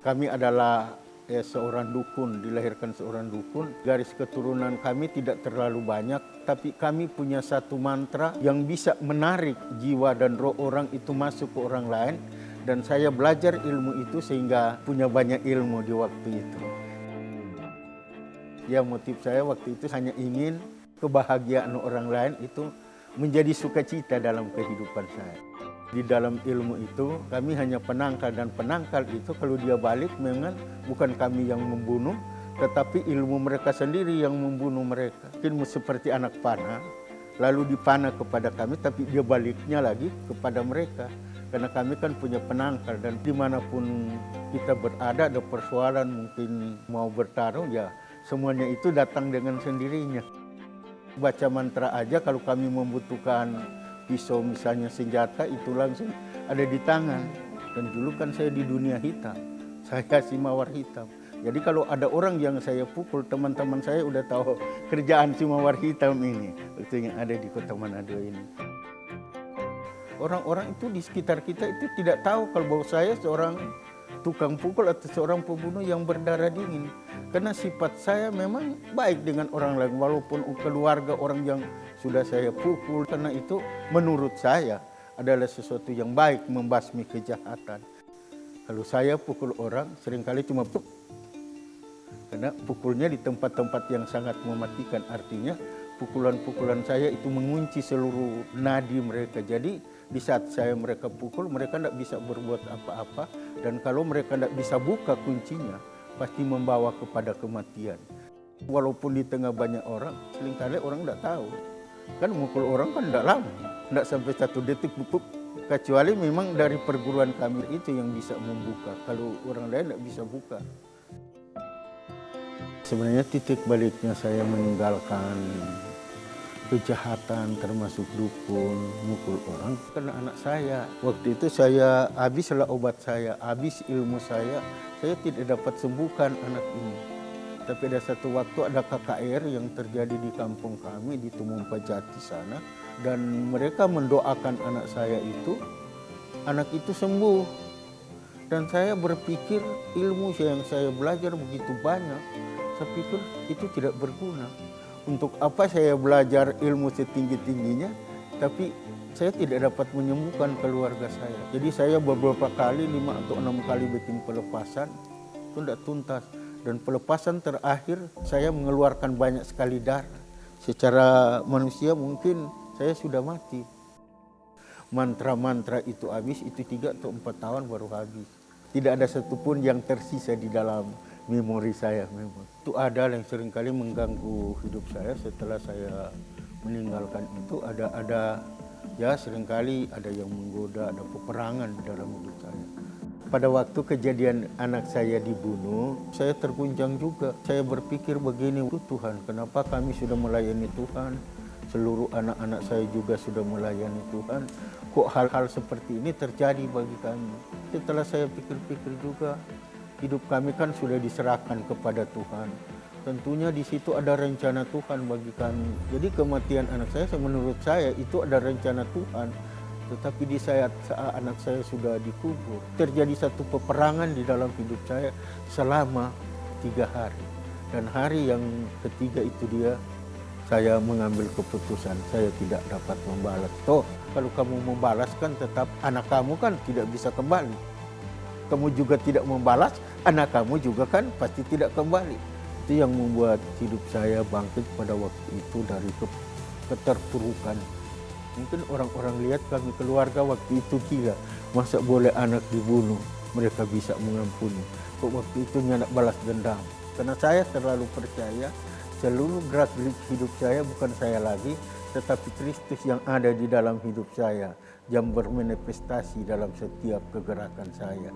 Kami adalah seorang dukun, dilahirkan seorang dukun. Garis keturunan kami tidak terlalu banyak, tapi kami punya satu mantra yang bisa menarik jiwa dan roh orang itu masuk ke orang lain. Dan saya belajar ilmu itu sehingga punya banyak ilmu di waktu itu. Ya, motif saya waktu itu hanya ingin kebahagiaan orang lain itu menjadi sukacita dalam kehidupan saya. Di dalam ilmu itu kami hanya penangkal, dan penangkal itu kalau dia balik memang bukan kami yang membunuh, tetapi ilmu mereka sendiri yang membunuh mereka. Mungkin seperti anak panah, lalu dipanah kepada kami, tapi dia baliknya lagi kepada mereka. Karena kami kan punya penangkal, dan dimanapun kita berada ada persoalan mungkin mau bertarung, ya semuanya itu datang dengan sendirinya. Baca mantra aja kalau kami membutuhkan pisau misalnya senjata itu langsung ada di tangan. Dan dulu kan saya di dunia hitam, saya si mawar hitam. Jadi kalau ada orang yang saya pukul, teman-teman saya udah tahu kerjaan si mawar hitam ini, waktu yang ada di Kota Manado ini. Orang-orang itu di sekitar kita itu tidak tahu kalau bahwa saya seorang tukang pukul atau seorang pembunuh yang berdarah dingin. Karena sifat saya memang baik dengan orang lain, walaupun keluarga orang yang sudah saya pukul. Karena itu menurut saya adalah sesuatu yang baik, membasmi kejahatan. Kalau saya pukul orang seringkali cuma puk. Karena pukulnya di tempat-tempat yang sangat mematikan. Artinya pukulan-pukulan saya itu mengunci seluruh nadi mereka. Jadi di saat saya mereka pukul, mereka tidak bisa berbuat apa-apa. Dan kalau mereka tidak bisa buka kuncinya, pasti membawa kepada kematian. Walaupun di tengah banyak orang, seringkali orang tidak tahu. Kan mukul orang kan tidak lama, tidak sampai 1 detik pupuk. Kecuali memang dari perguruan kami itu yang bisa membuka. Kalau orang lain tidak bisa buka. Sebenarnya titik baliknya saya meninggalkan kejahatan termasuk dukun, mukul orang karena anak saya. Waktu itu saya habislah obat saya, habis ilmu saya tidak dapat sembuhkan anak ini. Tapi ada satu waktu ada KKR yang terjadi di kampung kami di Tumumpa Jati sana, dan mereka mendoakan anak saya itu, anak itu sembuh. Dan saya berpikir ilmu yang saya belajar begitu banyak, saya pikir itu tidak berguna. Untuk apa saya belajar ilmu setinggi-tingginya, tapi saya tidak dapat menyembuhkan keluarga saya. Jadi saya beberapa kali, 5 atau 6 kali bikin pelepasan, itu tidak tuntas. Dan pelepasan terakhir saya mengeluarkan banyak sekali darah. Secara manusia mungkin saya sudah mati. Mantra-mantra itu habis, itu 3 atau 4 tahun baru habis. Tidak ada satupun yang tersisa di dalam memori saya memang. Itu ada yang seringkali mengganggu hidup saya setelah saya meninggalkan itu. Ada ya seringkali ada yang menggoda, ada peperangan di dalam hidup saya. Pada waktu kejadian anak saya dibunuh, saya terguncang juga. Saya berpikir begini, Tuhan, kenapa kami sudah melayani Tuhan? Seluruh anak-anak saya juga sudah melayani Tuhan. Kok hal-hal seperti ini terjadi bagi kami? Setelah saya pikir-pikir juga, hidup kami kan sudah diserahkan kepada Tuhan. Tentunya di situ ada rencana Tuhan bagi kami. Jadi kematian anak saya menurut saya itu ada rencana Tuhan. Tetapi di saat anak saya sudah dikubur, terjadi satu peperangan di dalam hidup saya selama 3 hari. Dan hari yang ketiga itu saya mengambil keputusan, saya tidak dapat membalas. Toh, kalau kamu membalas kan tetap anak kamu kan tidak bisa kembali. Kamu juga tidak membalas, anak kamu juga kan pasti tidak kembali. Itu yang membuat hidup saya bangkit pada waktu itu dari keterpurukan. Mungkin orang-orang lihat kami keluarga waktu itu gila. Masa boleh anak dibunuh, mereka bisa mengampuni. Kok waktu itu nyanak balas dendam. Karena saya terlalu percaya seluruh gerak-gerik hidup saya bukan saya lagi, tetapi Kristus yang ada di dalam hidup saya, yang bermanifestasi dalam setiap kegerakan saya.